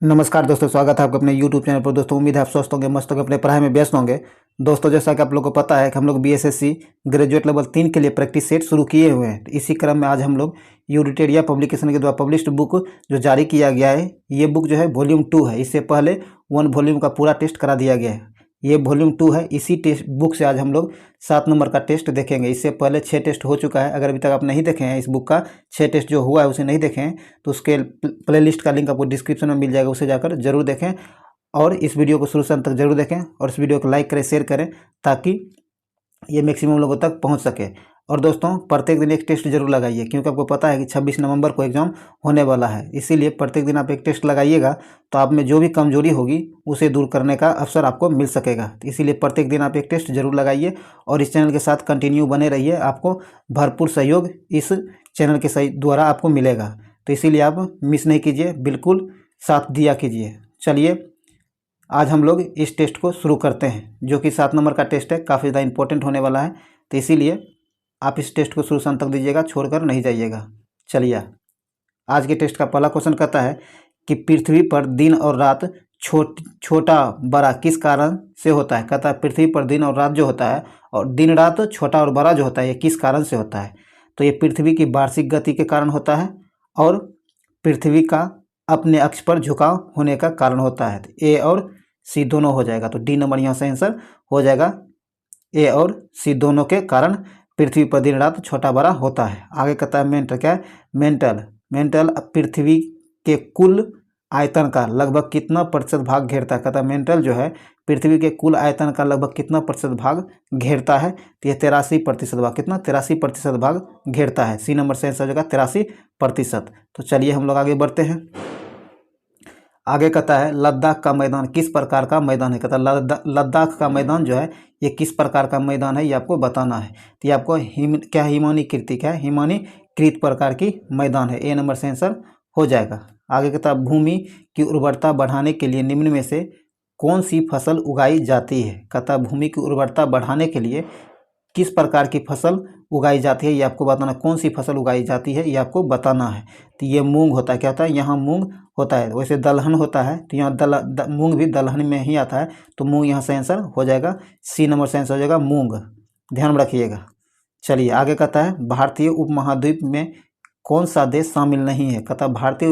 नमस्कार दोस्तों, स्वागत है आपको अपने YouTube चैनल पर। दोस्तों उम्मीद है आप स्वस्थ होंगे, मस्त होंगे, अपने पढ़ाई में व्यस्त होंगे। दोस्तों जैसा कि आप लोगों को पता है कि हम लोग BSSC ग्रेजुएट लेवल 3 के लिए प्रैक्टिस सेट शुरू किए हुए हैं। तो इसी क्रम में आज हम लोग यूनिटेरिया पब्लिकेशन के द्वारा पब्लिश्ड बुक जो जारी किया गया है, ये बुक जो है वॉल्यूम 2 है। इससे पहले 1 वॉल्यूम का पूरा टेस्ट करा दिया गया है। ये वॉल्यूम 2 है। इसी टेस्ट बुक से आज हम लोग 7 नंबर का टेस्ट देखेंगे। इससे पहले 6 टेस्ट हो चुका है। अगर अभी तक आप नहीं देखे हैं इस बुक का 6 टेस्ट जो हुआ है उसे नहीं देखे हैं तो उसके प्लेलिस्ट का लिंक आपको डिस्क्रिप्शन में मिल जाएगा, उसे जाकर जरूर देखें। और इस वीडियो को शुरू से अंत तक जरूर देखें और इस वीडियो को लाइक करें, शेयर करें, ताकि ये मैक्सिमम लोगों तक पहुंच सके। और दोस्तों प्रत्येक दिन एक टेस्ट जरूर लगाइए, क्योंकि आपको पता है कि 26 नवंबर को एग्ज़ाम होने वाला है। इसीलिए प्रत्येक दिन आप एक टेस्ट लगाइएगा तो आप में जो भी कमजोरी होगी उसे दूर करने का अवसर आपको मिल सकेगा। तो इसीलिए प्रत्येक दिन आप एक टेस्ट जरूर लगाइए और इस चैनल के साथ कंटिन्यू बने रहिए। आपको भरपूर सहयोग इस चैनल के सही द्वारा आपको मिलेगा। तो इसीलिए आप मिस नहीं कीजिए, बिल्कुल साथ दिया कीजिए। चलिए आज हम लोग इस टेस्ट को शुरू करते हैं, जो कि 7 नंबर का टेस्ट है। काफ़ी ज़्यादा इंपॉर्टेंट होने वाला है, तो इसीलिए आप इस टेस्ट को शुरू से अंत तक दीजिएगा, छोड़कर नहीं जाइएगा। चलिए आज के टेस्ट का पहला क्वेश्चन कहता है कि पृथ्वी पर दिन और रात छोटा बड़ा किस कारण से होता है। कहता है पृथ्वी पर दिन और रात जो होता है, और दिन रात छोटा और बड़ा जो होता है, ये किस कारण से होता है। तो ये पृथ्वी की वार्षिक गति के कारण होता है और पृथ्वी का अपने अक्ष पर झुकाव होने का कारण होता है। तो ए और सी दोनों हो जाएगा। तो डी नंबर यहाँ से आंसर हो जाएगा। ए और सी दोनों के कारण पृथ्वी पर दिन रात छोटा बड़ा होता है। आगे कहता है मेंटल, क्या है मेंटल पृथ्वी के कुल आयतन का लगभग कितना प्रतिशत भाग घेरता है। कहता है मेंटल जो है पृथ्वी के कुल आयतन का लगभग कितना प्रतिशत भाग घेरता है। तो ये 83% भाग, कितना 83% भाग घेरता है। सी नंबर से आंसर हो जाएगा 83%। तो चलिए हम लोग आगे बढ़ते हैं। आगे कहता है लद्दाख का मैदान किस प्रकार का मैदान है। कहता है लद्दाख का मैदान जो है ये किस प्रकार का मैदान है, ये आपको बताना है। तो ये आपको हिमानीकृत प्रकार की मैदान है। ए नंबर से आंसर हो जाएगा। आगे कहता है भूमि की उर्वरता बढ़ाने के लिए निम्न में से कौन सी फसल उगाई जाती है। कहता है भूमि की उर्वरता बढ़ाने के लिए किस प्रकार की फसल उगाई जाती है, ये आपको बताना। कौन सी फसल उगाई जाती है ये आपको बताना है। तो ये मूंग होता है। क्या होता है, यहाँ मूंग होता है। वैसे दलहन होता है, तो यहाँ मूंग भी दलहन में ही आता है। तो मूंग यहाँ से आंसर हो जाएगा। सी नंबर से आंसर हो जाएगा मूंग, ध्यान में रखिएगा। चलिए आगे कहता है भारतीय उपमहाद्वीप में कौन सा देश शामिल नहीं है। कहता है भारतीय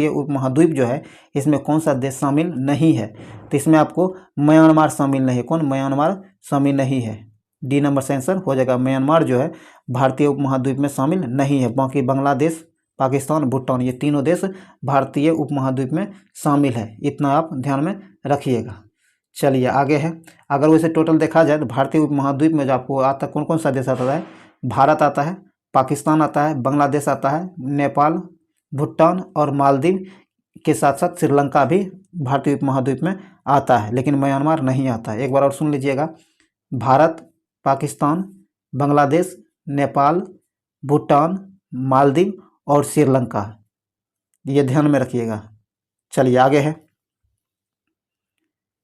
उपमहाद्वीप जो है इसमें कौन सा देश शामिल नहीं है। तो इसमें आपको म्यांमार शामिल नहीं है। कौन, म्यांमार शामिल नहीं है। डी नंबर से आंसर हो जाएगा। म्यांमार जो है भारतीय उपमहाद्वीप में शामिल नहीं है। बाकी बांग्लादेश, पाकिस्तान, भूटान, ये तीनों देश भारतीय उपमहाद्वीप में शामिल है। इतना आप ध्यान में रखिएगा। चलिए आगे है। अगर वैसे टोटल देखा जाए तो भारतीय उपमहाद्वीप में जो आपको आता कौन कौन सा देश आता है, भारत आता है, पाकिस्तान आता है, बांग्लादेश आता है, नेपाल, भूटान और मालदीव के साथ साथ श्रीलंका भी भारतीय उपमहाद्वीप में आता है, लेकिन म्यांमार नहीं आता है। एक बार और सुन लीजिएगा। भारत, पाकिस्तान, बांग्लादेश, नेपाल, भूटान, मालदीव और श्रीलंका, ये ध्यान में रखिएगा। चलिए आगे है।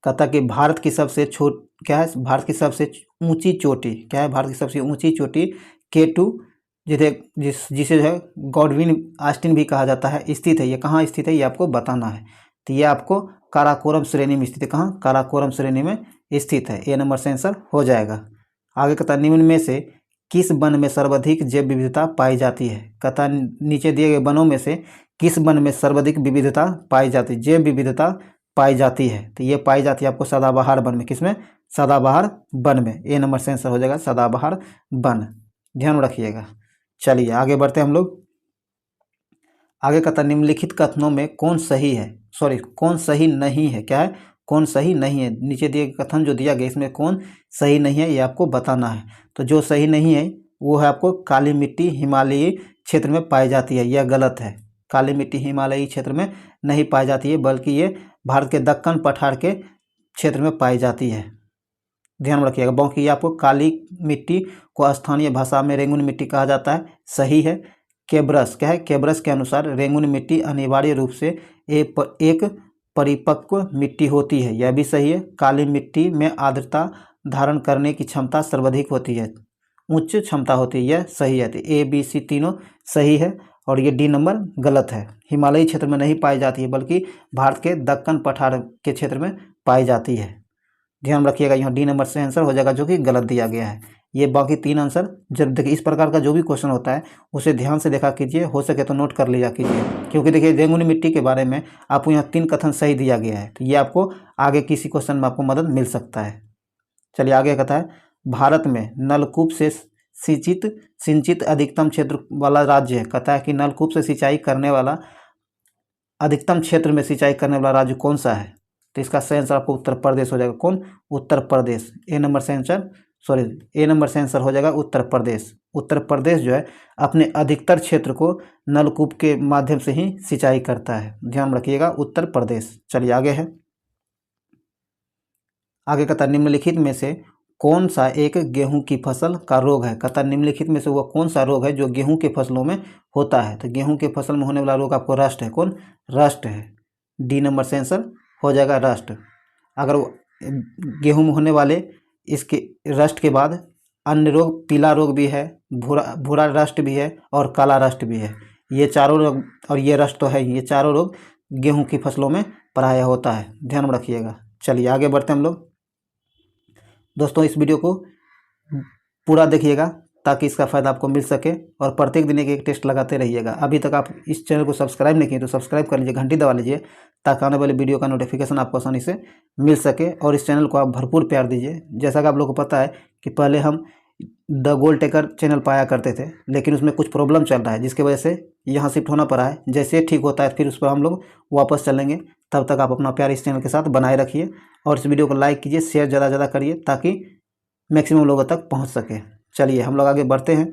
कहता कि भारत की सबसे भारत की सबसे ऊंची चोटी क्या है। भारत की सबसे ऊंची चोटी K2 जिसे जो है गॉडविन आस्टिन भी कहा जाता है, स्थित है। ये कहाँ स्थित है ये आपको बताना है। तो ये आपको काराकोरम श्रेणी में स्थित है। कहाँ, काराकोरम श्रेणी में स्थित है। ए नंबर से आंसर हो जाएगा। आगे कहता निम्न में से किस वन में सर्वाधिक जैव विविधता पाई जाती है। कहता नीचे दिए गए वनों में से किस वन में सर्वाधिक विविधता पाई जाती है, जैव विविधता पाई जाती है। तो ये पाई जाती है आपको सदाबहार वन में। किसमें, सदाबहार वन में। ए नंबर से आंसर हो जाएगा सदाबहार वन, ध्यान रखिएगा। चलिए आगे बढ़ते हैं हम लोग। आगे कहता निम्नलिखित कथनों में कौन सही नहीं है। क्या है, कौन सही नहीं है। नीचे दिए कथन जो दिया गया इसमें कौन सही नहीं है ये आपको बताना है। तो जो सही नहीं है वो है आपको काली मिट्टी हिमालयी क्षेत्र में पाई जाती है, यह गलत है। काली मिट्टी हिमालयी क्षेत्र में नहीं पाई जाती है, बल्कि ये भारत के दक्कन पठार के क्षेत्र में पाई जाती है, ध्यान में रखिएगा। बाकी आपको काली मिट्टी को स्थानीय भाषा में रेंगुन मिट्टी कहा जाता है, सही है। केब्रस, क्या है, केब्रस के अनुसार रेंगुन मिट्टी अनिवार्य रूप से एक परिपक्व मिट्टी होती है, यह भी सही है। काली मिट्टी में आर्द्रता धारण करने की क्षमता सर्वाधिक होती है, उच्च क्षमता होती है, यह सही है। तो A, B, C तीनों सही है। और ये डी नंबर गलत है। हिमालयी क्षेत्र में नहीं पाई जाती है, बल्कि भारत के दक्कन पठार के क्षेत्र में पाई जाती है। ध्यान रखिएगा, यहाँ डी नंबर से आंसर हो जाएगा, जो कि गलत दिया गया है। ये बाकी 3 आंसर, जब देखिए इस प्रकार का जो भी क्वेश्चन होता है उसे ध्यान से देखा कीजिए, हो सके तो नोट कर लिया कीजिए, क्योंकि देखिए रेंगुनी मिट्टी के बारे में आपको यहाँ 3 कथन सही दिया गया है, तो ये आपको आगे किसी क्वेश्चन में आपको मदद मिल सकता है। चलिए आगे कहता है, भारत में नलकूप से सिंचित अधिकतम क्षेत्र वाला राज्य है। कहता है कि नलकूप से सिंचाई करने वाला अधिकतम क्षेत्र में सिंचाई करने वाला राज्य कौन सा है? तो इसका सही आंसर आपको उत्तर प्रदेश हो जाएगा। कौन? उत्तर प्रदेश। ए नंबर से आंसर हो जाएगा उत्तर प्रदेश। उत्तर प्रदेश जो है अपने अधिकतर क्षेत्र को नलकूप के माध्यम से ही सिंचाई करता है। ध्यान रखिएगा, उत्तर प्रदेश। चलिए आगे है, आगे कहता निम्नलिखित में से कौन सा एक गेहूं की फसल का रोग है? कहता निम्नलिखित में से वह कौन सा रोग है जो गेहूं के फसलों में होता है? तो गेहूं के फसल में होने वाला रोग आपको रस्ट है। कौन? रस्ट है। डी नंबर से आंसर हो जाएगा रस्ट। अगर गेहूं में होने वाले इसके रस्ट के बाद अन्य रोग, पीला रोग भी है, भूरा रस्ट भी है और काला रस्ट भी है। ये चारों रोग, और ये रस्ट तो है, ये चारों रोग गेहूं की फसलों में प्रायः होता है। ध्यान में रखिएगा। चलिए आगे बढ़ते हैं हम लोग। दोस्तों इस वीडियो को पूरा देखिएगा ताकि इसका फ़ायदा आपको मिल सके, और प्रत्येक दिन एक टेस्ट लगाते रहिएगा। अभी तक आप इस चैनल को सब्सक्राइब नहीं किए तो सब्सक्राइब कर लीजिए, घंटी दबा लीजिए, ताकि आने वाले वीडियो का नोटिफिकेशन आपको आसानी से मिल सके। और इस चैनल को आप भरपूर प्यार दीजिए। जैसा कि आप लोगों को पता है कि पहले हम द गोल टेकर चैनल पाया करते थे, लेकिन उसमें कुछ प्रॉब्लम चल रहा है, जिसकी वजह से यहाँ शिफ्ट होना पड़ा है। जैसे ठीक होता है फिर उस पर हम लोग वापस चलेंगे। तब तक आप अपना प्यार इस चैनल के साथ बनाए रखिए, और इस वीडियो को लाइक कीजिए, शेयर ज़्यादा ज़्यादा करिए, ताकि मैक्सिमम लोगों तक पहुंच सके। चलिए हम लोग आगे बढ़ते हैं।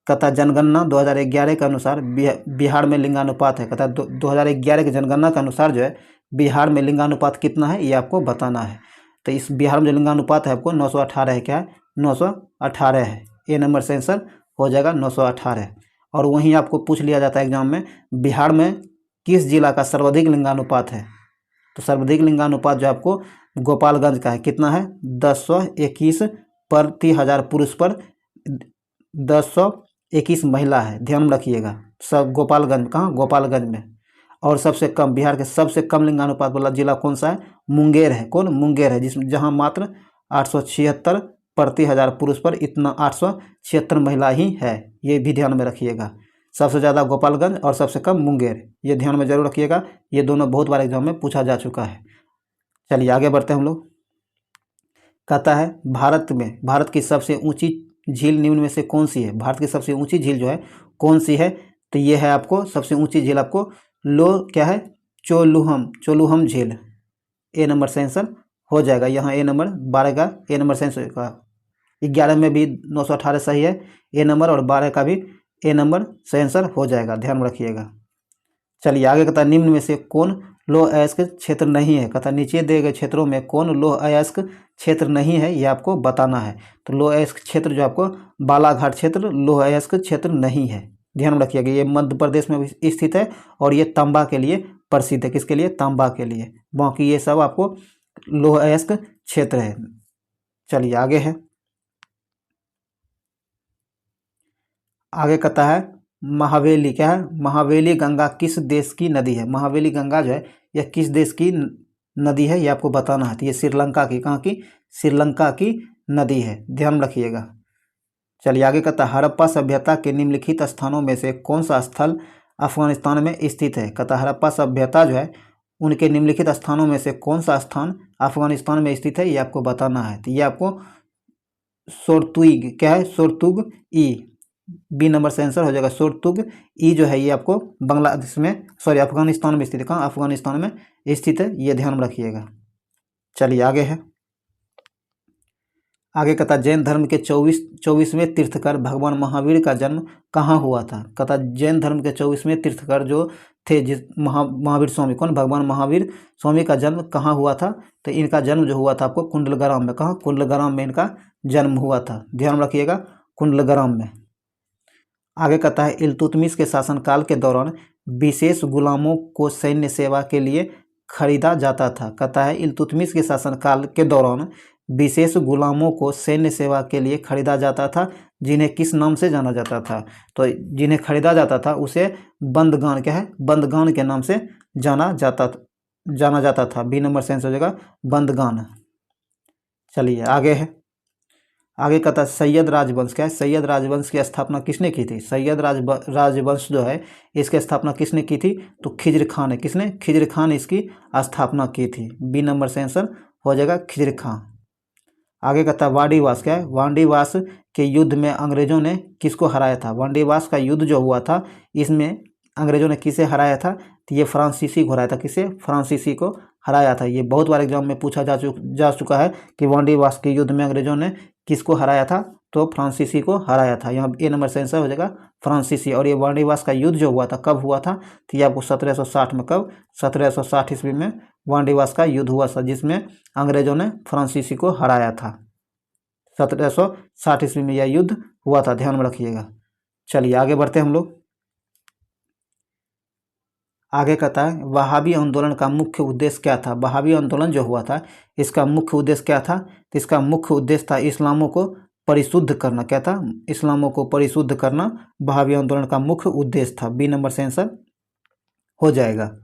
कहता जनगणना 2011 के अनुसार बिहार में लिंगानुपात है। कहता 2011 की जनगणना के अनुसार जो है बिहार में लिंगानुपात कितना है, ये आपको बताना है। तो इस बिहार में जो लिंगानुपात है आपको 918 है। क्या है? 918 है। ए नंबर से आंसर हो जाएगा 918। और वहीं आपको पूछ लिया जाता है एग्जाम में, बिहार में किस जिला का सर्वाधिक लिंगानुपात है? तो सर्वाधिक लिंगानुपात जो आपको गोपालगंज का है। कितना है? 1021 प्रति 1000 पुरुष पर 1021 महिला है। ध्यान में रखिएगा। सब गोपालगंज, कहाँ? गोपालगंज में। और सबसे कम, बिहार के सबसे कम लिंगानुपात वाला जिला कौन सा है? मुंगेर है। कौन? मुंगेर है, जिसमें जहाँ मात्र 876 प्रति 1000 पुरुष पर इतना 876 महिला ही है। ये भी ध्यान में रखिएगा। सबसे ज़्यादा गोपालगंज और सबसे कम मुंगेर, ये ध्यान में जरूर रखिएगा। ये दोनों बहुत बार एग्जाम में पूछा जा चुका है। चलिए आगे बढ़ते हैं हम लोग। कहता है भारत की सबसे ऊंची झील निम्न में से कौन सी है? भारत की सबसे ऊंची झील जो है कौन सी है? तो ये है आपको सबसे ऊंची झील आपको क्या है? चोलुहम झील। ए नंबर से आंसर हो जाएगा। यहाँ ए नंबर 12 का ए नंबर से आंसर का 11 में भी 918 सही है ए नंबर, और 12 का भी ए नंबर से आंसर हो जाएगा। ध्यान में रखिएगा। चलिए आगे कहता है निम्न में से कौन लौह अयस्क क्षेत्र नहीं है? कहता नीचे दिए गए क्षेत्रों में कौन लौह अयस्क क्षेत्र नहीं है, ये आपको बताना है। तो लौह अयस्क क्षेत्र जो आपको बालाघाट क्षेत्र लौह अयस्क क्षेत्र नहीं है। ध्यान में रखिएगा। ये मध्य प्रदेश में स्थित है, और ये तांबा के लिए प्रसिद्ध है। किसके लिए? तांबा के लिए। बाकी ये सब आपको लौह अयस्क क्षेत्र है। चलिए आगे है, आगे कहता है महावेली। क्या है? महावेली गंगा किस देश की नदी है? महावेली गंगा जो है यह किस देश की नदी है, ये आपको बताना है। तो ये श्रीलंका की, कहाँ की? श्रीलंका की नदी है। ध्यान रखिएगा। चलिए आगे कहता है हड़प्पा सभ्यता के निम्नलिखित स्थानों में से कौन सा स्थल अफगानिस्तान में स्थित है? कहता हड़प्पा सभ्यता जो है उनके निम्नलिखित स्थानों में से कौन सा स्थान अफगानिस्तान में स्थित है, ये आपको बताना है। तो ये आपको सोरतुग, क्या है? सोरतुग ई। बी नंबर से आंसर हो जाएगा सोरतुग ई जो है, ये आपको बांग्लादेश में, सॉरी अफगानिस्तान में स्थित है। कहाँ? अफगानिस्तान में स्थित है। ये ध्यान में रखिएगा। चलिए आगे है, आगे कहता जैन धर्म के 24वें तीर्थकर भगवान महावीर का जन्म कहाँ हुआ था? कहता जैन धर्म के 24वें तीर्थकर जो थे, जिस महावीर स्वामी, कौन? भगवान महावीर स्वामी का जन्म कहाँ हुआ था? तो इनका जन्म जो हुआ था आपको कुंडलग्राम में। कहाँ? कुंडलग्राम में इनका जन्म हुआ था। ध्यान रखिएगा, कुंडलग्राम में। आगे कहता है इल्तुतमिश के शासनकाल के दौरान विशेष गुलामों को सैन्य सेवा के लिए खरीदा जाता था। कहता है इल्तुतमिश के शासनकाल के दौरान विशेष गुलामों को सैन्य सेवा के लिए खरीदा जाता था, जिन्हें किस नाम से जाना जाता था? तो जिन्हें खरीदा जाता था उसे बंदगान, क्या है, बंदगान के नाम से जाना जाता था। बी नंबर से आंसर हो जाएगा बंदगान। चलिए आगे है, आगे कहता है सैयद राजवंश, क्या है, सैयद राजवंश की स्थापना किसने की थी? सैयद राजवंश जो है इसकी स्थापना किसने की थी? तो खिज्र खान है। किसने? खिज्र खान इसकी स्थापना की थी। बी नंबर से आंसर हो जाएगा खिज्र खान। आगे कहता है वांडीवास, क्या है, वांडीवास के युद्ध में अंग्रेजों ने किसको हराया था? वांडीवास का युद्ध जो हुआ था इसमें अंग्रेजों ने किसे हराया था? तो ये फ्रांसीसी को हराया था। किसे? फ्रांसीसी को हराया था। ये बहुत बार एग्जाम में पूछा जा चुका है कि वांडीवास के युद्ध में अंग्रेजों ने किसको हराया था? तो फ्रांसीसी को हराया था। यहाँ ए नंबर से आंसर हो जाएगा फ्रांसीसी। और ये वांडीवास का युद्ध जो हुआ था कब हुआ था? तो ये आपको 1760 में, कब? 1760 ईस्वी में वांडीवास का युद्ध हुआ था, जिसमें अंग्रेजों ने फ्रांसीसी को हराया था। 1760 ईस्वी में यह युद्ध हुआ था, ध्यान में रखिएगा। चलिए आगे बढ़ते हैं हम लोग। आगे कहता है वहाबी आंदोलन का मुख्य उद्देश्य क्या था? वहाबी आंदोलन जो हुआ था इसका मुख्य उद्देश्य क्या था? तो इसका मुख्य उद्देश्य था इस्लामों को परिशुद्ध करना। क्या था? इस्लामों को परिशुद्ध करना वहाबी आंदोलन का मुख्य उद्देश्य था। बी नंबर से आंसर हो जाएगा।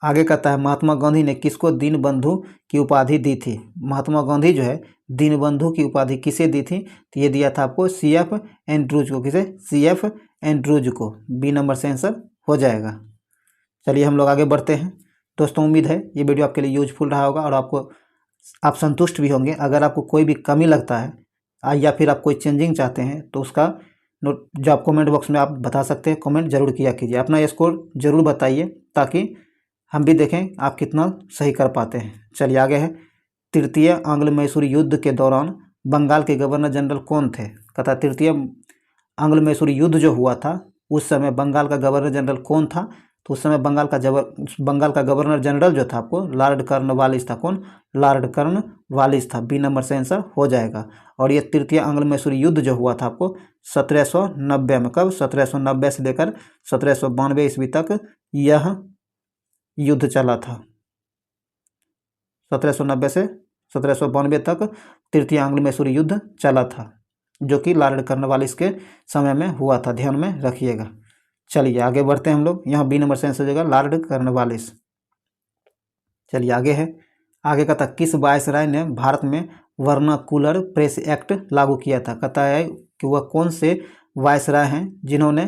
आगे कहता है महात्मा गांधी ने किसको दीनबंधु की उपाधि दी थी? महात्मा गांधी जो है दीनबंधु की उपाधि किसे दी थी? तो ये दिया था आपको CF एंड्रूज को। किसे? CF एंड्रूज को। बी नंबर से आंसर हो जाएगा। चलिए हम लोग आगे बढ़ते हैं। दोस्तों उम्मीद है ये वीडियो आपके लिए यूजफुल रहा होगा और आप संतुष्ट भी होंगे। अगर आपको कोई भी कमी लगता है या फिर आप कोई चेंजिंग चाहते हैं तो उसका नोट जो आप कमेंट बॉक्स में आप बता सकते हैं। कमेंट जरूर किया कीजिए, अपना स्कोर जरूर बताइए ताकि हम भी देखें आप कितना सही कर पाते हैं। चलिए आगे है तृतीय आंग्ल मैसूर युद्ध के दौरान बंगाल के गवर्नर जनरल कौन थे? कहता तृतीय आंग्ल मैसूर युद्ध जो हुआ था उस समय बंगाल का गवर्नर जनरल कौन था? तो उस समय बंगाल का गवर्नर जनरल जो था आपको लॉर्ड कॉर्नवालिस था। कौन? लॉर्ड कॉर्नवालिस था। बी नंबर से आंसर हो जाएगा। और ये तृतीय आंग्ल मैसूर युद्ध जो हुआ था आपको 1790 में, कब? 1790 से लेकर 1792 ईस्वी तक यह युद्ध चला था। 1790 से 1792 तक तृतीय आंग्ल मैसूर युद्ध चला था, जो कि लॉर्ड कॉर्नवालिस के समय में हुआ था, ध्यान में रखिएगा। चलिए आगे बढ़ते हैं हम लोग। यहाँ बी नंबर से आंसर हो जाएगा लॉर्ड कॉर्नवालिस। चलिए आगे है, आगे कहता किस वायसराय ने भारत में वर्नाकुलर प्रेस एक्ट लागू किया था? कहता है कि वह कौन से वायसराय हैं जिन्होंने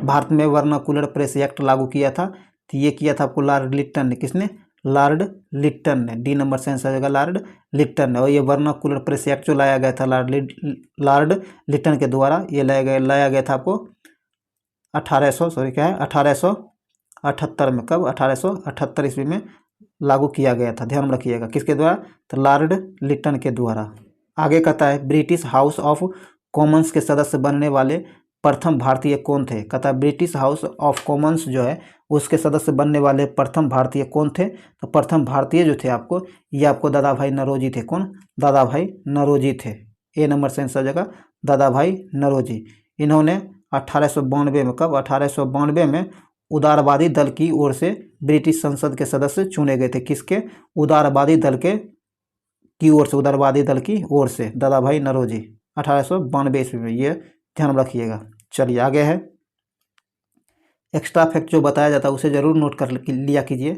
भारत में वर्नाकुलर प्रेस एक्ट लागू किया था? तो ये किया था आपको लॉर्ड लिट्टन ने। किसने? लॉर्ड लिट्टन ने। डी नंबर से आंसर हो जाएगा लॉर्ड लिट्टन ने। और ये वर्नाकुलर प्रेस एक्ट जो लाया गया था लॉर्ड लिट्टन के द्वारा, ये लाया गया था आपको 1878 में। कब? 1878 ईस्वी में लागू किया गया था, ध्यान में रखिएगा। किसके द्वारा? तो लॉर्ड लिट्टन के द्वारा। आगे कहता है ब्रिटिश हाउस ऑफ कॉमन्स के सदस्य बनने वाले प्रथम भारतीय कौन थे? कहता है ब्रिटिश हाउस ऑफ कॉमन्स जो है उसके सदस्य बनने वाले प्रथम भारतीय कौन थे? तो प्रथम भारतीय जो थे आपको, ये आपको दादा भाई नौरोजी थे। कौन? दादा भाई नौरोजी थे। ए नंबर से आंसर हो जाएगा दादा भाई नौरोजी। इन्होंने 1892 में, कब? 1892 में उदारवादी दल की ओर से ब्रिटिश संसद के सदस्य चुने गए थे। किसके? उदारवादी दल की ओर से, उदारवादी दल की ओर से दादा भाई नौरोजी 1892 ईस्वी में, ये ध्यान रखिएगा। चलिए आगे है, एक्स्ट्रा फैक्ट जो बताया जाता है उसे जरूर नोट कर लिया कीजिए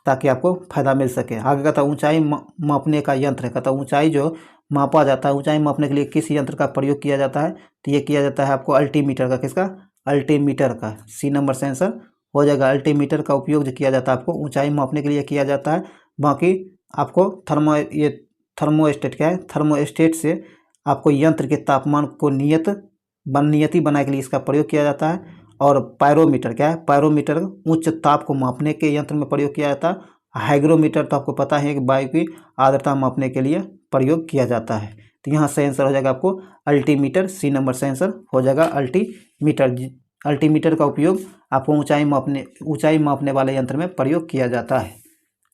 ताकि आपको फायदा मिल सके। आगे कहता ऊंचाई मापने का यंत्र है। कहता ऊंचाई जो मापा जाता है, ऊंचाई मापने के लिए किस यंत्र का प्रयोग किया जाता है? तो ये किया जाता है आपको अल्टीमीटर का। किसका? अल्टीमीटर का। सी नंबर से आंसर हो जाएगा। अल्टीमीटर का उपयोग जो किया जाता है आपको ऊंचाई मापने के लिए किया जाता है। बाकी आपको थर्मोस्टेट, क्या है, थर्मोस्टेट से आपको यंत्र के तापमान को नियति बनाने के लिए इसका प्रयोग किया जाता है। और पायरोमीटर, क्या है, पायरोमीटर उच्च ताप को मापने के यंत्र में प्रयोग किया जाता है। हाइग्रोमीटर तो आपको पता है कि वायु की आर्द्रता मापने के लिए प्रयोग किया जाता है। तो यहाँ से आंसर हो जाएगा आपको अल्टीमीटर। सी नंबर से आंसर हो जाएगा अल्टीमीटर। अल्टीमीटर का उपयोग आपको ऊंचाई मापने वाले यंत्र में प्रयोग किया जाता है।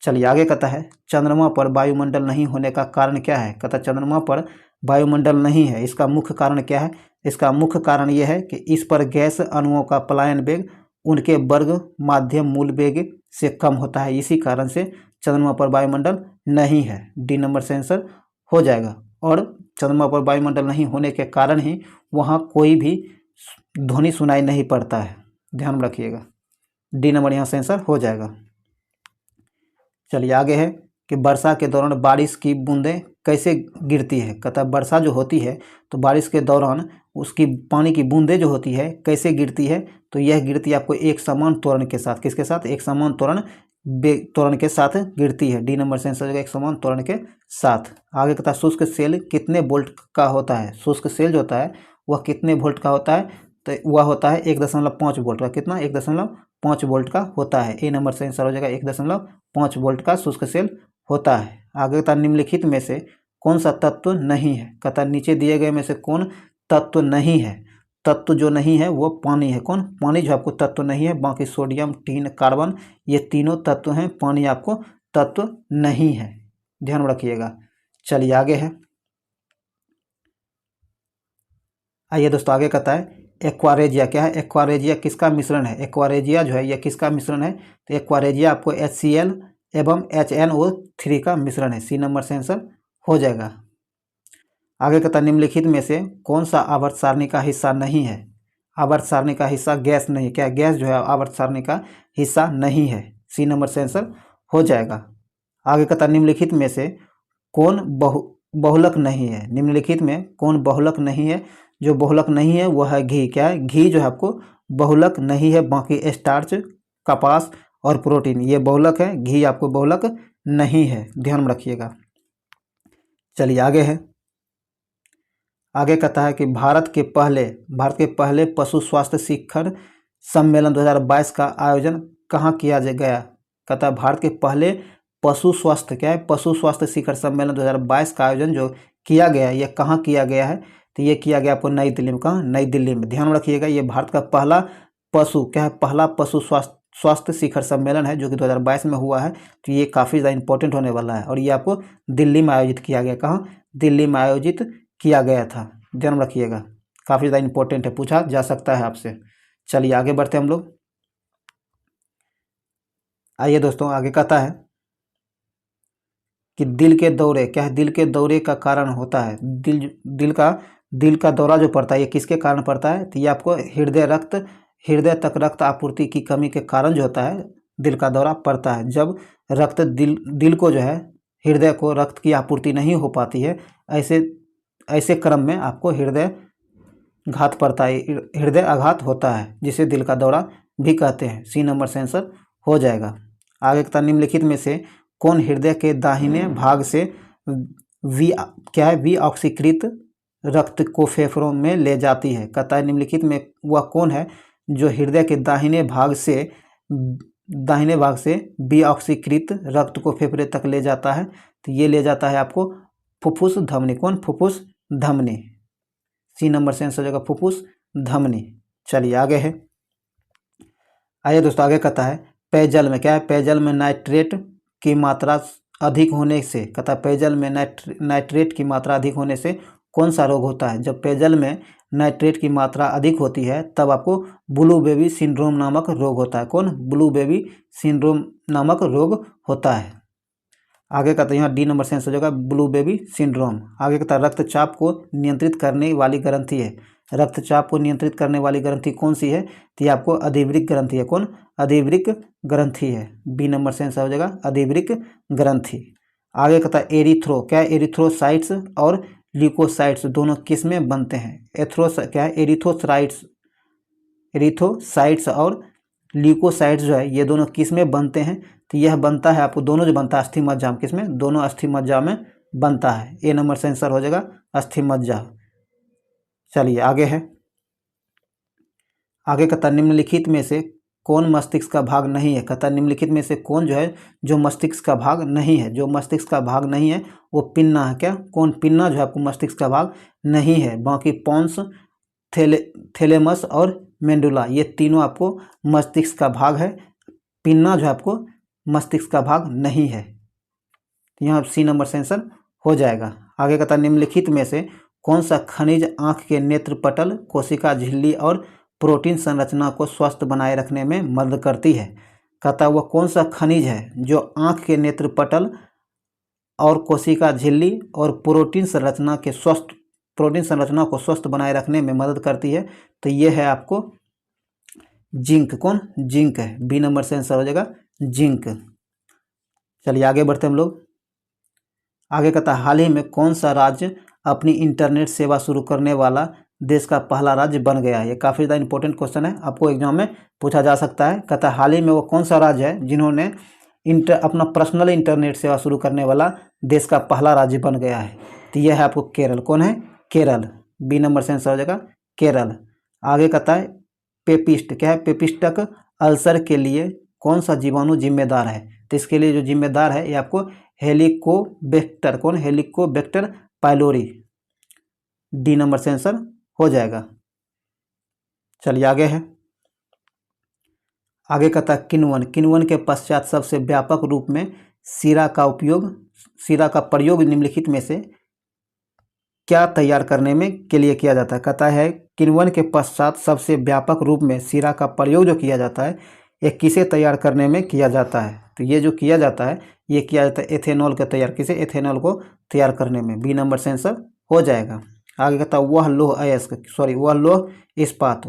चलिए आगे कहता है चंद्रमा पर वायुमंडल नहीं होने का कारण क्या है? कहता है चंद्रमा पर वायुमंडल नहीं है, इसका मुख्य कारण क्या है? इसका मुख्य कारण यह है कि इस पर गैस अणुओं का पलायन वेग उनके वर्ग माध्यम मूल वेग से कम होता है, इसी कारण से चंद्रमा पर वायुमंडल नहीं है। डी नंबर से आंसर हो जाएगा। और चंद्रमा पर वायुमंडल नहीं होने के कारण ही वहाँ कोई भी ध्वनि सुनाई नहीं पड़ता है, ध्यान रखिएगा। डी नंबर यहाँ से आंसर हो जाएगा। चलिए आगे है कि वर्षा के दौरान बारिश की बूंदें कैसे गिरती है। कहता वर्षा जो होती है तो बारिश के दौरान उसकी पानी की बूंदें जो होती है कैसे गिरती है, तो यह गिरती है आपको एक समान त्वरण के साथ। किसके साथ? एक समान त्वरण के साथ गिरती है। डी नंबर से आंसर होगा एक समान त्वरण के साथ। आगे कहता है शुष्क सेल कितने वोल्ट का होता है। शुष्क सेल जो होता है वह कितने वोल्ट का होता है, तो वह होता है 1.5 वोल्ट का। कितना? 1.5 वोल्ट का होता है। ए नंबर से आंसर हो जाएगा 1.5 वोल्ट का शुष्क सेल होता है। आगे कहता निम्नलिखित में से कौन सा तत्व नहीं है। कहता नीचे दिए गए में से कौन तत्व नहीं है। तत्व जो नहीं है वो पानी है। कौन? पानी जो आपको तत्व नहीं है। बाकी सोडियम, टीन, कार्बन ये तीनों तत्व हैं, पानी आपको तत्व नहीं है, ध्यान रखिएगा। चलिए आगे है, आइए दोस्तों आगे कहता है एक्वारेजिया क्या है। एक्वारेजिया किसका मिश्रण है। एक्वारेजिया जो है यह किसका मिश्रण है, तो एक्वारेजिया आपको HCl एवं HNO3 का मिश्रण है। सी नंबर से आंसर हो जाएगा। आगे कहता निम्नलिखित में से कौन सा आवर्त सारणी का हिस्सा नहीं है। आवर्त सारणी का हिस्सा गैस नहीं। क्या गैस जो है आवर्त सारणी का हिस्सा नहीं है। सी नंबर से आंसर हो जाएगा। आगे कहता निम्नलिखित में से कौन बहुलक नहीं है। निम्नलिखित में कौन बहुलक नहीं है। जो बहुलक नहीं है वह है घी। क्या है? घी जो है आपको बहुलक नहीं है। बाकी स्टार्च, कपास और प्रोटीन ये बहुलक है, घी आपको बहुलक नहीं है, ध्यान में रखिएगा। चलिए आगे है, आगे कहता है कि भारत के पहले पशु स्वास्थ्य शिखर सम्मेलन 2022 का आयोजन कहाँ किया गया। कहता है भारत के पहले पशु स्वास्थ्य क्या है, पशु स्वास्थ्य शिखर सम्मेलन 2022 का आयोजन जो किया गया है यह कहाँ किया गया है, तो ये किया गया आपको नई दिल्ली में। कहाँ? नई दिल्ली में, ध्यान रखिएगा। ये भारत का पहला पशु क्या है, पहला पशु स्वास्थ्य शिखर सम्मेलन है जो कि 2022 में हुआ है। तो ये काफ़ी ज़्यादा इंपॉर्टेंट होने वाला है और ये आपको दिल्ली में आयोजित किया गया। कहाँ? दिल्ली में आयोजित किया गया था, ध्यान रखिएगा। काफ़ी ज़्यादा इंपॉर्टेंट है, पूछा जा सकता है आपसे। चलिए आगे बढ़ते हैं हम लोग। आइए दोस्तों आगे कहता है कि दिल के दौरे क्या है, दिल के दौरे का कारण होता है। दिल का दौरा जो पड़ता है ये किसके कारण पड़ता है, तो ये आपको हृदय तक रक्त आपूर्ति की कमी के कारण जो होता है दिल का दौरा पड़ता है। जब दिल को जो है हृदय को रक्त की आपूर्ति नहीं हो पाती है, ऐसे क्रम में आपको हृदय घात पड़ता है, हृदय आघात होता है, जिसे दिल का दौरा भी कहते हैं। सी नंबर से आंसर हो जाएगा। आगे का निम्नलिखित में से कौन हृदय के दाहिने भाग से वी ऑक्सीकृत रक्त को फेफड़ों में ले जाती है। कहता है निम्नलिखित में वह कौन है जो हृदय के दाहिने भाग से वी ऑक्सीकृत रक्त को फेफड़े तक ले जाता है, तो ये ले जाता है आपको फुफ्फुस धमनी। कौन? फुफ्फुस धमनी। सी नंबर से आंसर हो जाएगा फुफ्फुस धमनी। चलिए आगे है, आइए दोस्तों आगे कहता है पेयजल में क्या है, पेयजल में नाइट्रेट की मात्रा अधिक होने से, कहता है पेयजल में नाइट्रेट की मात्रा अधिक होने से कौन सा रोग होता है। जब पेयजल में नाइट्रेट की मात्रा अधिक होती है तब आपको ब्लू बेबी सिंड्रोम नामक रोग होता है। कौन? ब्लू बेबी सिंड्रोम नामक रोग होता है। आगे कहता है यहाँ डी नंबर से आंसर हो जाएगा ब्लू बेबी सिंड्रोम। आगे कहता है रक्तचाप को नियंत्रित करने वाली ग्रंथि है। रक्तचाप को नियंत्रित करने वाली ग्रंथि कौन सी है, तो ये आपको अधिवृक्क ग्रंथि है। कौन? अधिवृक्क ग्रंथि है। बी नंबर से आंसर हो जाएगा अधिवृक्क ग्रंथि। आगे कहता है एरिथ्रो क्या है, एरिथ्रोसाइट्स और ल्यूकोसाइट्स दोनों किस में बनते हैं। एरिथ्रोसाइट्स और ल्यूकोसाइट्स जो है ये दोनों किस में बनते हैं, तो यह बनता है आपको दोनों जो बनता है अस्थि मज्जा में। किस में? दोनों अस्थि मज्जा में बनता है। ए नंबर से आंसर हो जाएगा अस्थि मज्जा। चलिए आगे है, आगे कहता निम्नलिखित में से कौन मस्तिष्क का भाग नहीं है। कहता निम्नलिखित में से कौन जो है जो मस्तिष्क का भाग नहीं है। जो मस्तिष्क का भाग नहीं है वो पिन्ना है। क्या? कौन? पिन्ना जो है आपको मस्तिष्क का भाग नहीं है। बाकी पोन्स, थैलेमस और मेंडुला ये तीनों आपको मस्तिष्क का भाग है। पिन्ना जो है आपको मस्तिष्क का भाग नहीं है। यहाँ सी नंबर से आंसर हो जाएगा। आगे कहता निम्नलिखित में से कौन सा खनिज आँख के नेत्रपटल, कोशिका झिल्ली और प्रोटीन संरचना को स्वस्थ बनाए रखने में मदद करती है। कहता है वह कौन सा खनिज है जो आँख के नेत्रपटल और कोशिका झिल्ली और प्रोटीन संरचना को स्वस्थ बनाए रखने में मदद करती है। तो ये है आपको जिंक। कौन? जिंक है। बी नंबर से आंसर हो जाएगा जिंक। चलिए आगे बढ़ते हम लोग। आगे कहता है हाल ही में कौन सा राज्य अपनी इंटरनेट सेवा शुरू करने वाला देश का पहला राज्य बन गया है। ये काफ़ी ज़्यादा इंपॉर्टेंट क्वेश्चन है, आपको एग्जाम में पूछा जा सकता है। कहता है हाल ही में वो कौन सा राज्य है जिन्होंने अपना पर्सनल इंटरनेट सेवा शुरू करने वाला देश का पहला राज्य बन गया है। तो यह है आपको केरल। कौन है? केरल। बी नंबर से आंसर हो जाएगा केरल। आगे कहता है पेपिस्ट। क्या है? पेपिस्टक अल्सर के लिए कौन सा जीवाणु जिम्मेदार है। तो इसके लिए जो जिम्मेदार है ये आपको हेलिकोबैक्टर। कौन? Helicobacter pylori. डी नंबर से आंसर हो जाएगा। चलिए आगे है। आगे कहता है किण्वन। किण्वन के पश्चात सबसे व्यापक रूप में सीरा का प्रयोग निम्नलिखित में से क्या तैयार करने में के लिए किया जाता है। कहता है किण्वन के पश्चात सबसे व्यापक रूप में सीरा का प्रयोग जो किया जाता है ये किसे तैयार करने में किया जाता है। तो ये जो किया जाता है ये किया जाता है एथेनॉल के तैयार किसे एथेनॉल को तैयार करने में। बी नंबर से आंसर हो जाएगा। आगे कहता है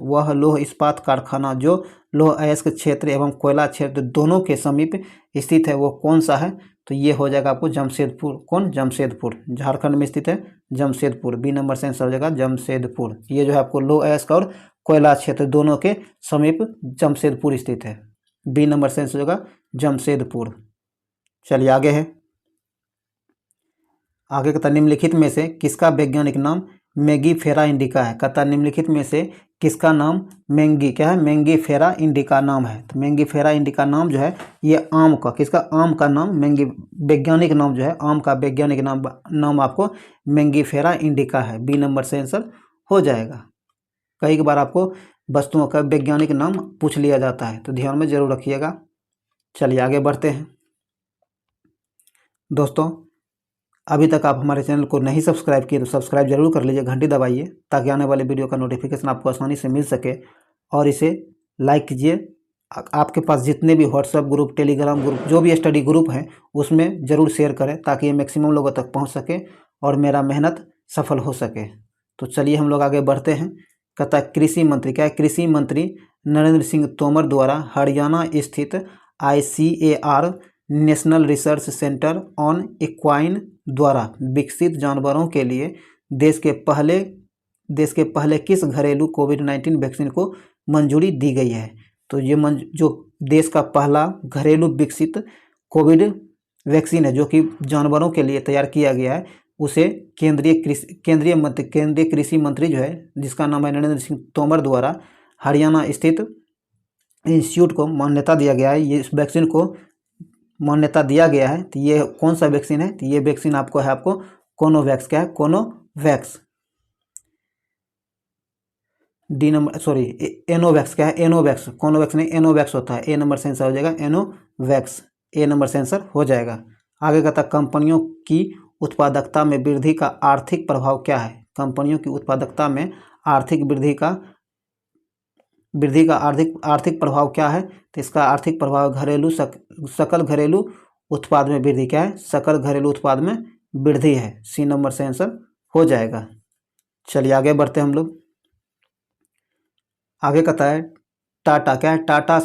वह लौह इस्पात कारखाना जो लौह अयस्क क्षेत्र एवं कोयला क्षेत्र दोनों के समीप स्थित है वो कौन सा है। तो ये हो जाएगा आपको जमशेदपुर। कौन? जमशेदपुर। झारखंड में स्थित है जमशेदपुर। बी नंबर से आंसर हो जाएगा जमशेदपुर। ये जो है आपको लौह अयस्क और कोयला क्षेत्र दोनों के समीप जमशेदपुर स्थित है। बी नंबर से आंसर हो जाएगा जमशेदपुर। चलिए आगे है। आगे कहता निम्नलिखित में से किसका वैज्ञानिक नाम मैंगीफेरा इंडिका है। कहता निम्नलिखित में से किसका नाम मैंगीफेरा इंडिका नाम है। तो मैंगीफेरा इंडिका नाम जो है ये आम का आम का नाम वैज्ञानिक नाम जो है आम का वैज्ञानिक नाम आपको मैंगीफेरा इंडिका है। बी नंबर से आंसर हो जाएगा। कई बार आपको वस्तुओं का वैज्ञानिक नाम पूछ लिया जाता है तो ध्यान में जरूर रखिएगा। चलिए आगे बढ़ते हैं। दोस्तों अभी तक आप हमारे चैनल को नहीं सब्सक्राइब किए तो सब्सक्राइब जरूर कर लीजिए, घंटी दबाइए ताकि आने वाले वीडियो का नोटिफिकेशन आपको आसानी से मिल सके। और इसे लाइक कीजिए। आपके पास जितने भी व्हाट्सएप ग्रुप, टेलीग्राम ग्रुप, जो भी स्टडी ग्रुप हैं उसमें ज़रूर शेयर करें ताकि ये मैक्सिमम लोगों तक पहुँच सके और मेरा मेहनत सफल हो सके। तो चलिए हम लोग आगे बढ़ते हैं। कहता है कृषि मंत्री। क्या है? कृषि मंत्री नरेंद्र सिंह तोमर द्वारा हरियाणा स्थित ICAR national research centre on equine द्वारा विकसित जानवरों के लिए देश के पहले किस घरेलू कोविड-19 वैक्सीन को मंजूरी दी गई है। तो ये जो देश का पहला घरेलू विकसित कोविड वैक्सीन है जो कि जानवरों के लिए तैयार किया गया है उसे केंद्रीय कृषि मंत्री जो है जिसका नाम है नरेंद्र सिंह तोमर द्वारा हरियाणा स्थित इंस्टीट्यूट को मान्यता दिया गया है। ये इस वैक्सीन को मान्यता दिया गया है। तो ये कौन सा वैक्सीन है? तो ये वैक्सीन आपको कोनोवैक्स। क्या है? कोनोवैक्स। डी नंबर सॉरी एनोवैक्स। क्या है? एनोवैक्स। कोनोवैक्स नहीं एनोवैक्स होता है। ए नंबर से आंसर हो जाएगा एनोवैक्स। ए नंबर से आंसर हो जाएगा। आगे कहता कंपनियों की उत्पादकता में वृद्धि का आर्थिक प्रभाव क्या है। कंपनियों की उत्पादकता में आर्थिक वृद्धि का आर्थिक प्रभाव क्या है। तो इसका आर्थिक प्रभाव सकल घरेलू उत्पाद में वृद्धि। क्या है? सकल घरेलू उत्पाद में वृद्धि है। सी नंबर से आंसर हो जाएगा। चलिए आगे बढ़ते हैं हम लोग। आगे कहता है टाटा। क्या है? टाटा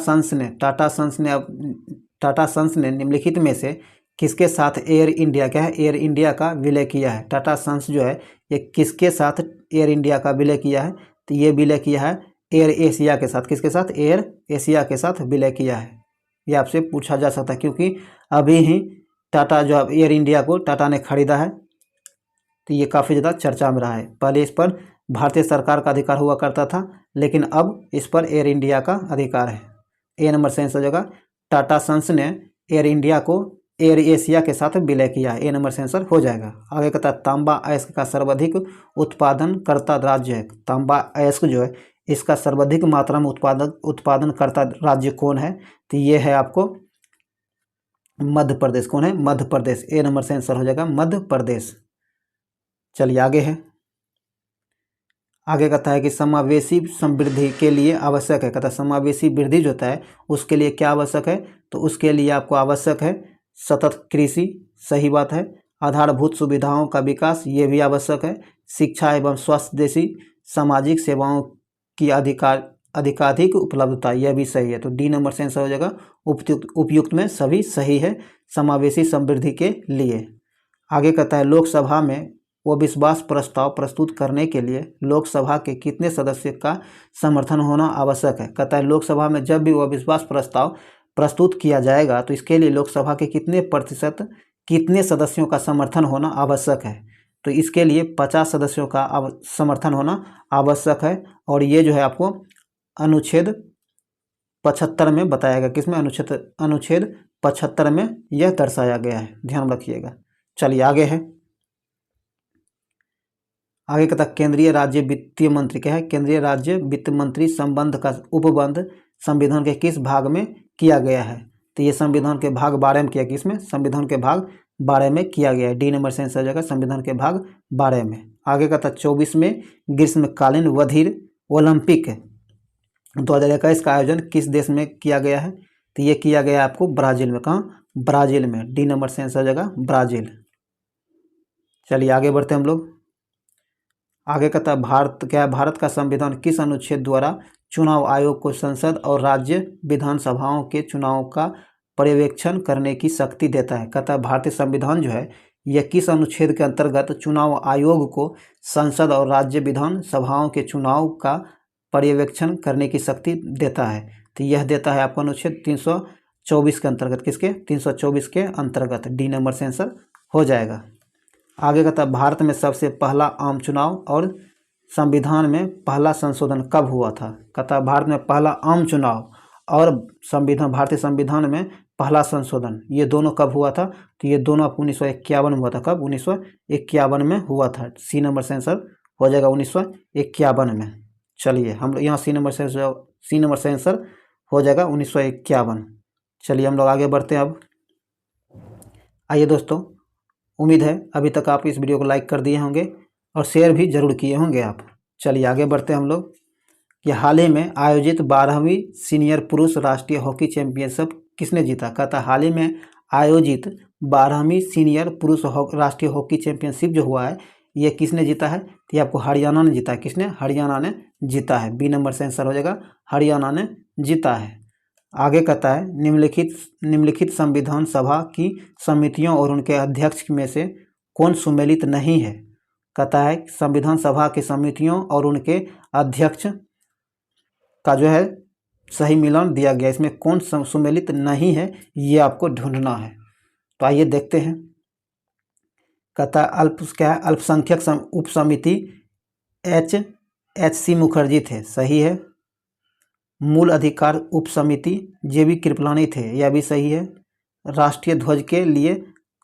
सन्स ने निम्नलिखित में से किसके साथ एयर इंडिया। क्या है? एयर इंडिया का विलय किया है। टाटा सन्स जो है ये किसके साथ एयर इंडिया का विलय किया है। तो ये विलय किया है एयर एशिया के साथ। किसके साथ? एयर एशिया के साथ विलय किया है। ये आपसे पूछा जा सकता है क्योंकि अभी ही टाटा जो एयर इंडिया को टाटा ने खरीदा है तो ये काफ़ी ज़्यादा चर्चा में रहा है। पहले इस पर भारतीय सरकार का अधिकार हुआ करता था लेकिन अब इस पर एयर इंडिया का अधिकार है। ए नंबर से आंसर हो जाएगा टाटा सन्स ने एयर इंडिया को एयर एशिया के साथ विलय किया है। ए नंबर से आंसर हो जाएगा। आगे कहता है तांबा अयस्क का सर्वाधिक उत्पादन करता राज्य है। तांबा अयस्क जो है इसका सर्वाधिक मात्रा में उत्पादन करता राज्य कौन है। तो ये है आपको मध्य प्रदेश। कौन है? मध्य प्रदेश। ए नंबर से आंसर हो जाएगा मध्य प्रदेश। चलिए आगे है। आगे कहता है कि समावेशी समृद्धि के लिए आवश्यक है, कहता है समावेशी वृद्धि जो होता है उसके लिए क्या आवश्यक है, तो उसके लिए आपको आवश्यक है सतत कृषि, सही बात है। आधारभूत सुविधाओं का विकास, ये भी आवश्यक है। शिक्षा एवं स्वास्थ्य जैसी सामाजिक सेवाओं की अधिकाधिक उपलब्धता, यह भी सही है। तो डी नंबर से आंसर हो जाएगा उपयुक्त में सभी सही है समावेशी समृद्धि के लिए। आगे कहता है लोकसभा में वो विश्वास प्रस्ताव प्रस्तुत करने के लिए लोकसभा के कितने सदस्य का समर्थन होना आवश्यक है। कहता है लोकसभा में जब भी वो विश्वास प्रस्ताव प्रस्तुत किया जाएगा तो इसके लिए लोकसभा के कितने सदस्यों का समर्थन होना आवश्यक है। तो इसके लिए 50 सदस्यों का समर्थन होना आवश्यक है। और ये जो है आपको अनुच्छेद 75 में बताया गया, किसमें, अनुच्छेद 75 में यह दर्शाया गया है, ध्यान रखिएगा। चलिए आगे है, आगे कहता केंद्रीय राज्य वित्तीय मंत्री, क्या है, केंद्रीय राज्य वित्त मंत्री संबंध का उपबंध संविधान के किस भाग में किया गया है। तो ये संविधान के भाग 12 में किया, किसमें, संविधान के भाग 12 में किया गया है। डी नंबर से आंसर हो जाएगा संविधान के भाग 12 में। आगे कहता 24वें ग्रीष्मकालीन बधिर ओलंपिक 2021 का आयोजन किस देश में किया गया है। तो ये किया गया आपको ब्राज़ील में, कहाँ, ब्राज़ील में। डी नंबर से आंसर हो जाएगा ब्राज़ील। चलिए आगे बढ़ते हैं हम लोग। आगे कहता है भारत का संविधान किस अनुच्छेद द्वारा चुनाव आयोग को संसद और राज्य विधानसभाओं के चुनाव का पर्यवेक्षण करने की शक्ति देता है। कहता है भारतीय संविधान जो है यह किस अनुच्छेद के अंतर्गत चुनाव आयोग को संसद और राज्य विधानसभाओं के चुनाव का पर्यवेक्षण करने की शक्ति देता है। तो यह देता है आपको अनुच्छेद 324 के अंतर्गत, किसके, 324 के अंतर्गत। डी नंबर से आंसर हो जाएगा। आगे कहता है भारत में सबसे पहला आम चुनाव और संविधान में पहला संशोधन कब हुआ था। कहता है भारत में पहला आम चुनाव और भारतीय संविधान में पहला संशोधन, ये दोनों कब हुआ था। तो ये दोनों आपको 1951 में हुआ था। कब, 1951 में हुआ था। सी नंबर से आंसर हो जाएगा 1951 में। चलिए हम लोग यहाँ सी नंबर से आंसर हो जाएगा 1951। चलिए हम लोग आगे बढ़ते हैं। अब आइए दोस्तों, उम्मीद है अभी तक आप इस वीडियो को लाइक कर दिए होंगे और शेयर भी जरूर किए होंगे आप। चलिए आगे बढ़ते हैं हम लोग कि हाल ही में आयोजित 12वीं सीनियर पुरुष राष्ट्रीय हॉकी चैंपियनशिप किसने जीता। कहता हाल ही में आयोजित 12वीं सीनियर पुरुष राष्ट्रीय हॉकी चैंपियनशिप जो हुआ है ये किसने जीता है। तो ये आपको हरियाणा ने जीता है। किसने, हरियाणा ने जीता है। बी नंबर से आंसर हो जाएगा हरियाणा ने जीता है। आगे कहता है निम्नलिखित संविधान सभा की समितियों और उनके अध्यक्ष में से कौन सुमेलित नहीं है। कहता है संविधान सभा की समितियों और उनके अध्यक्ष का जो है सही मिलान दिया गया, इसमें कौन सुमेलित नहीं है ये आपको ढूंढना है। तो आइए देखते हैं। कहता है अल्पसंख्यक उप समिति HC मुखर्जी थे, सही है। मूल अधिकार उप समिति JB कृपलानी थे, यह भी सही है। राष्ट्रीय ध्वज के लिए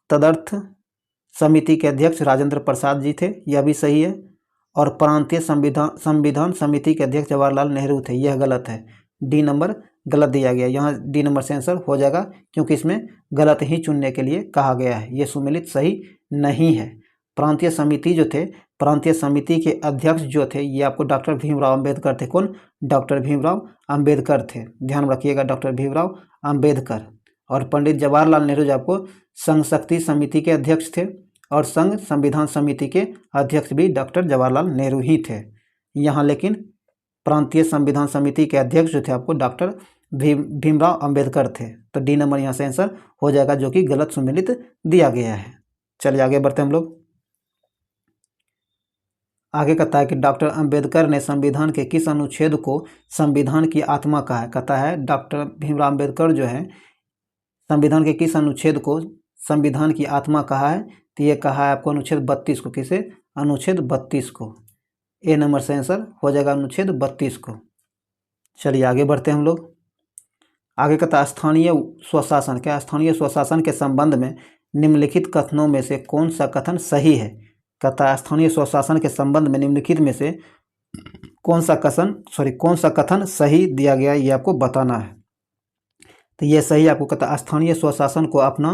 तदर्थ समिति के अध्यक्ष राजेंद्र प्रसाद जी थे, यह भी सही है। और प्रांतीय संविधान समिति के अध्यक्ष जवाहरलाल नेहरू थे, यह गलत है। डी नंबर गलत दिया गया, यहाँ डी नंबर से आंसर हो जाएगा क्योंकि इसमें गलत ही चुनने के लिए कहा गया है, ये सुमेलित सही नहीं है। प्रांतीय समिति के अध्यक्ष जो थे ये आपको डॉक्टर भीमराव अंबेडकर थे। कौन, डॉक्टर भीमराव अंबेडकर थे, ध्यान रखिएगा, डॉक्टर भीमराव अंबेडकर। और पंडित जवाहरलाल नेहरू जो आपको संघ शक्ति समिति के अध्यक्ष थे और संघ संविधान समिति के अध्यक्ष भी डॉक्टर जवाहरलाल नेहरू ही थे। यहाँ लेकिन प्रांतीय संविधान समिति के अध्यक्ष जो थे आपको डॉक्टर भीमराव अंबेडकर थे। तो डी नंबर यहाँ से आंसर हो जाएगा जो कि गलत सुमेलित दिया गया है। चलिए आगे बढ़ते हैं हम लोग। आगे कहता है कि डॉक्टर अंबेडकर ने संविधान के किस अनुच्छेद को संविधान की आत्मा कहा है। कहता है डॉक्टर भीमराव अंबेडकर जो है संविधान के किस अनुच्छेद को संविधान की आत्मा कहा है। तो ये कहा है आपको अनुच्छेद 32 को। किसे, अनुच्छेद 32 को। ए नंबर से आंसर हो जाएगा अनुच्छेद 32 को। चलिए आगे बढ़ते हैं हम लोग। आगे कहता है स्थानीय स्वशासन, क्या स्थानीय स्वशासन के संबंध में निम्नलिखित कथनों में से कौन सा कथन सही है। कहता है स्थानीय स्वशासन के संबंध में निम्नलिखित में से कौन सा कथन सही दिया गया ये आपको बताना है। तो ये सही आपको कहता है स्थानीय स्वशासन को अपना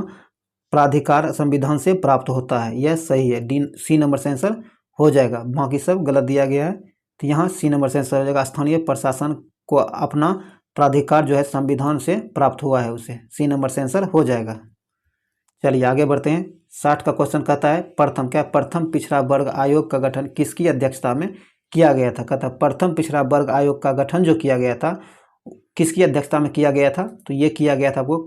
प्राधिकार संविधान से प्राप्त होता है, यह सही है। सी नंबर से आंसर हो जाएगा, बाकी सब गलत दिया गया है। तो यहाँ सी नंबर से आंसर हो जाएगा, स्थानीय प्रशासन को अपना प्राधिकार जो है संविधान से प्राप्त हुआ है उसे, सी नंबर से आंसर हो जाएगा। चलिए आगे बढ़ते हैं। 60 का क्वेश्चन कहता है प्रथम पिछड़ा वर्ग आयोग का गठन किसकी अध्यक्षता में किया गया था। कहता है प्रथम पिछड़ा वर्ग आयोग का गठन जो किया गया था किसकी अध्यक्षता में किया गया था, तो ये किया गया था वो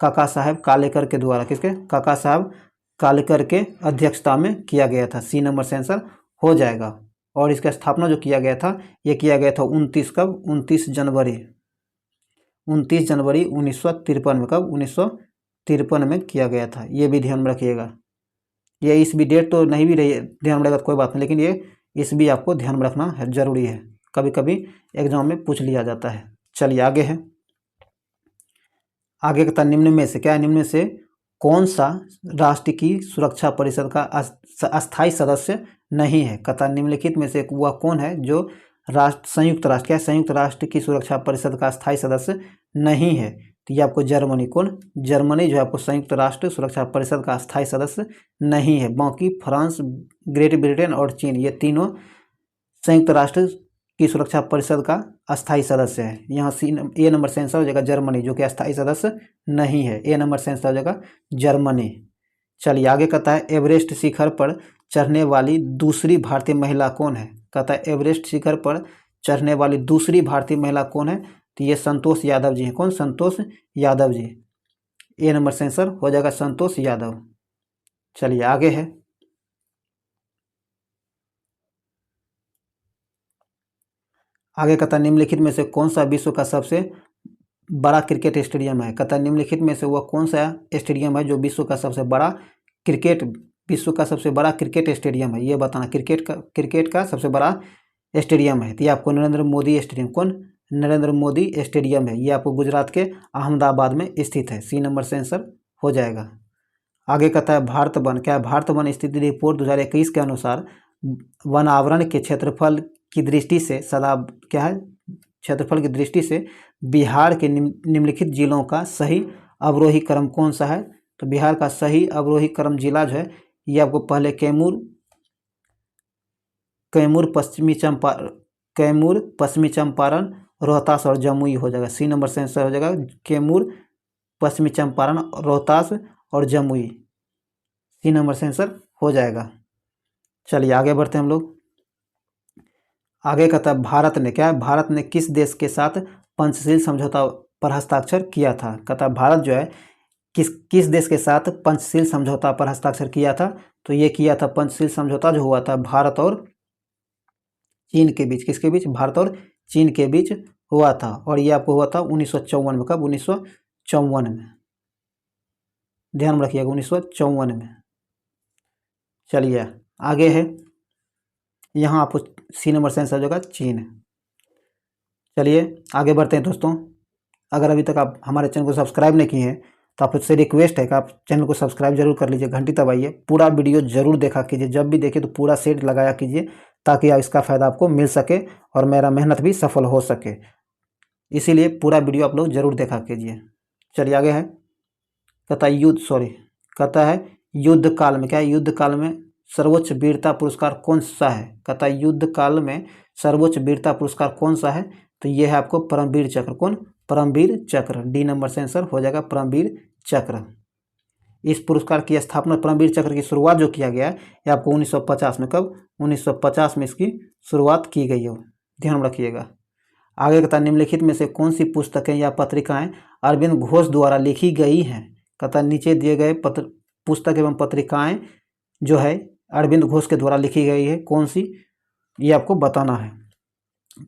काका साहब कालेकर के द्वारा, किसके, काका साहब कालेकर के अध्यक्षता में किया गया था, सी नंबर से आंसर हो जाएगा। और इसका स्थापना जो किया गया था ये किया गया था 29 जनवरी 1953 में, कब, 1953 में किया गया था। ये भी ध्यान में रखिएगा, ये इस भी डेट तो नहीं भी रही ध्यान में रखेगा तो कोई बात नहीं, लेकिन ये इस भी आपको ध्यान में रखना है, जरूरी है, कभी कभी एग्जाम में पूछ लिया जाता है। चलिए आगे है, आगे कहता निम्न में से, क्या है, निम्न में से कौन सा राष्ट्र की सुरक्षा परिषद का अस्थायी सदस्य नहीं है। कहता निम्नलिखित में से वह कौन है जो संयुक्त राष्ट्र, क्या संयुक्त राष्ट्र की सुरक्षा परिषद का अस्थायी सदस्य नहीं है, तो ये आपको जर्मनी, कौन, जर्मनी जो है आपको संयुक्त राष्ट्र सुरक्षा परिषद का अस्थायी सदस्य नहीं है। बाकी फ्रांस, ग्रेट ब्रिटेन और चीन, ये तीनों संयुक्त राष्ट्र की सुरक्षा परिषद का अस्थायी सदस्य है। यहाँ ए नंबर से आंसर हो जाएगा जर्मनी, जो कि अस्थायी सदस्य नहीं है, ए नंबर से आंसर हो जाएगा जर्मनी। चलिए आगे कहता है एवरेस्ट शिखर पर चढ़ने वाली दूसरी भारतीय महिला कौन है। कहता है एवरेस्ट शिखर पर चढ़ने वाली दूसरी भारतीय महिला कौन है, तो ये संतोष यादव जी हैं, कौन, संतोष यादव जी, ए नंबर से आंसर हो जाएगा संतोष यादव। चलिए आगे है, आगे कहता निम्नलिखित में से कौन सा विश्व का सबसे बड़ा क्रिकेट स्टेडियम है। कहता निम्नलिखित में से वह कौन सा स्टेडियम है जो विश्व का सबसे बड़ा क्रिकेट स्टेडियम है, ये बताना, क्रिकेट का सबसे बड़ा स्टेडियम है। तो ये आपको नरेंद्र मोदी स्टेडियम, कौन, नरेंद्र मोदी स्टेडियम है, ये आपको गुजरात के अहमदाबाद में स्थित है, सी नंबर से आंसर हो जाएगा। आगे कहता है भारत वन, क्या है, भारत वन स्थिति रिपोर्ट 2021 के अनुसार वन आवरण के क्षेत्रफल की दृष्टि से क्या है, क्षेत्रफल की दृष्टि से बिहार के निम्नलिखित जिलों का सही अवरोही क्रम कौन सा है। तो बिहार का सही अवरोही क्रम जिला जो है ये आपको पहले कैमूर पश्चिमी चंपारण, रोहतास और जमुई हो जाएगा, सी नंबर से आंसर हो जाएगा कैमूर, पश्चिमी चंपारण, रोहतास और जमुई, सी नंबर से आंसर हो जाएगा। चलिए आगे बढ़ते हैं हम लोग। आगे कहता है भारत ने, क्या है, भारत ने किस देश के साथ पंचशील समझौता पर हस्ताक्षर किया था। कहता है भारत जो है किस देश के साथ पंचशील समझौता पर हस्ताक्षर किया था, तो ये किया था पंचशील समझौता जो हुआ था भारत और चीन के बीच, किसके बीच, भारत और चीन के बीच हुआ था, और ये आपको हुआ था 1954 में, कब, 1954 में, ध्यान में रखिएगा 1954 में। चलिए आगे है, यहाँ आपको सी नंबर से आंसर हो जाएगा चीन। चलिए आगे बढ़ते हैं दोस्तों। अगर अभी तक आप हमारे चैनल को सब्सक्राइब नहीं किए हैं तो आपसे रिक्वेस्ट है कि आप चैनल को सब्सक्राइब जरूर कर लीजिए, घंटी दबाइए, पूरा वीडियो जरूर देखा कीजिए, जब भी देखिए तो पूरा सेट लगाया कीजिए ताकि इसका फ़ायदा आपको मिल सके और मेरा मेहनत भी सफल हो सके, इसीलिए पूरा वीडियो आप लोग जरूर देखा कीजिए। चलिए आगे है, कहता है युद्ध काल में, क्या है, युद्ध काल में सर्वोच्च वीरता पुरस्कार कौन सा है। कहता है युद्ध काल में सर्वोच्च वीरता पुरस्कार कौन सा है, तो ये है आपको परमवीर चक्र, कौन, परमवीर चक्र, डी नंबर से आंसर हो जाएगा परमवीर चक्र। इस पुरस्कार की स्थापना, परमवीर चक्र की शुरुआत जो किया गया है ये आपको 1950 में, कब, 1950 में इसकी शुरुआत की गई है, ध्यान रखिएगा। आगे कहता है निम्नलिखित में से कौन सी पुस्तकें या पत्रिकाएं अरविंद घोष द्वारा लिखी गई हैं। कहता है नीचे दिए गए पुस्तक एवं पत्रिकाएं जो है अरविंद घोष के द्वारा लिखी गई है, कौन सी, ये आपको बताना है।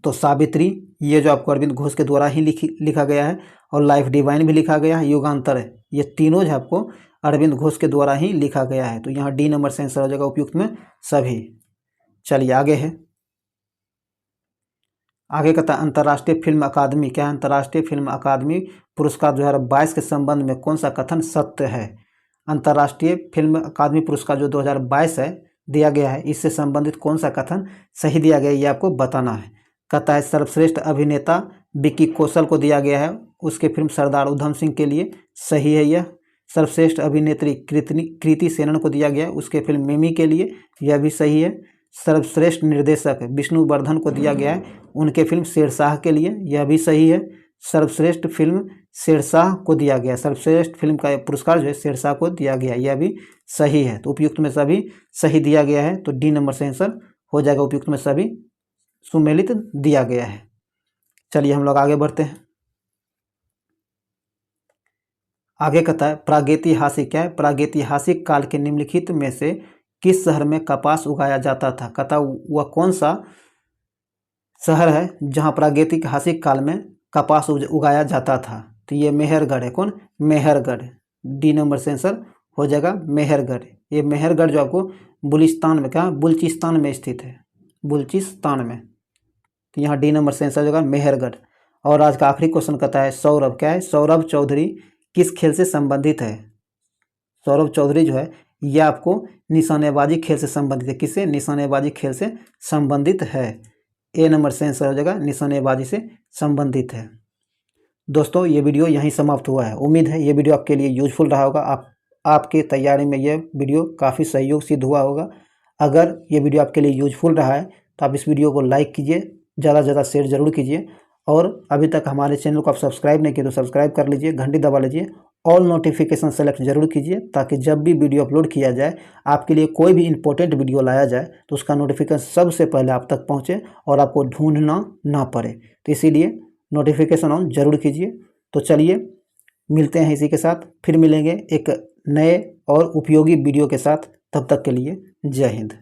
तो सावित्री, ये जो आपको अरविंद घोष के द्वारा ही लिखा गया है, और लाइफ डिवाइन भी लिखा गया है, युगांतर है, ये तीनों जो आपको अरविंद घोष के द्वारा ही लिखा गया है, तो यहाँ डी नंबर से आंसर हो जाएगा उपयुक्त में सभी। चलिए आगे है, आगे कहता है अंतर्राष्ट्रीय फिल्म अकादमी, क्या है, अंतर्राष्ट्रीय फिल्म अकादमी पुरस्कार 2022 के संबंध में कौन सा कथन सत्य है। अंतर्राष्ट्रीय फिल्म अकादमी पुरस्कार जो 2022 है दिया गया है, इससे संबंधित कौन सा कथन सही दिया गया है, ये आपको बताना है। कहता है सर्वश्रेष्ठ अभिनेता विक्की कौशल को दिया गया है, उसके फिल्म सरदार उधम सिंह के लिए, सही है यह। सर्वश्रेष्ठ अभिनेत्री कृति सेनन को दिया गया है उसके फिल्म मिमी के लिए, यह भी सही है। सर्वश्रेष्ठ निर्देशक विष्णुवर्धन को दिया गया है उनके फिल्म शेरशाह के लिए, यह भी सही है। सर्वश्रेष्ठ फिल्म शेरशाह को दिया गया, सर्वश्रेष्ठ फिल्म का पुरस्कार जो है शेरशाह को दिया गया, यह भी सही है। तो उपयुक्त में सभी सही दिया गया है, तो डी नंबर से आंसर हो जाएगा। उपयुक्त में सभी सुमेलित दिया गया है। चलिए हम लोग आगे बढ़ते हैं। आगे कहता है प्रागैतिहासिक, क्या है? प्रागैतिहासिक काल के निम्नलिखित में से किस शहर में कपास उगाया जाता था? कहता वह कौन सा शहर है जहाँ प्रागैतिहासिक काल में कपास उगाया जाता था? तो ये मेहरगढ़ है। कौन? मेहरगढ़। डी नंबर से आंसर हो जाएगा मेहरगढ़। ये मेहरगढ़ जो आपको बुलिस्तान में, क्या बुलचिस्तान में स्थित है, बुलचिस्तान में। तो यहाँ डी नंबर से आंसर हो जाएगा मेहरगढ़। और आज का आखिरी क्वेश्चन कहता है सौरभ, क्या है? सौरभ चौधरी किस खेल से संबंधित है? सौरभ चौधरी जो है यह आपको निशानेबाजी खेल से संबंधित है। किससे? निशानेबाजी खेल से संबंधित है। ए नंबर से आंसर हो जाएगा निशानेबाजी से संबंधित है। दोस्तों ये वीडियो यहीं समाप्त हुआ है। उम्मीद है ये वीडियो आपके लिए यूजफुल रहा होगा। आपके तैयारी में यह वीडियो काफ़ी सहयोग सिद्ध हुआ होगा। अगर ये वीडियो आपके लिए यूजफुल रहा है तो आप इस वीडियो को लाइक कीजिए, ज़्यादा से ज़्यादा शेयर जरूर कीजिए। और अभी तक हमारे चैनल को आप सब्सक्राइब नहीं किए तो सब्सक्राइब कर लीजिए, घंटी दबा लीजिए, ऑल नोटिफिकेशन सेलेक्ट जरूर कीजिए, ताकि जब भी वीडियो अपलोड किया जाए, आपके लिए कोई भी इंपॉर्टेंट वीडियो लाया जाए तो उसका नोटिफिकेशन सबसे पहले आप तक पहुंचे और आपको ढूंढना ना पड़े। तो इसीलिए नोटिफिकेशन ऑन जरूर कीजिए। तो चलिए मिलते हैं इसी के साथ, फिर मिलेंगे एक नए और उपयोगी वीडियो के साथ। तब तक के लिए जय हिंद।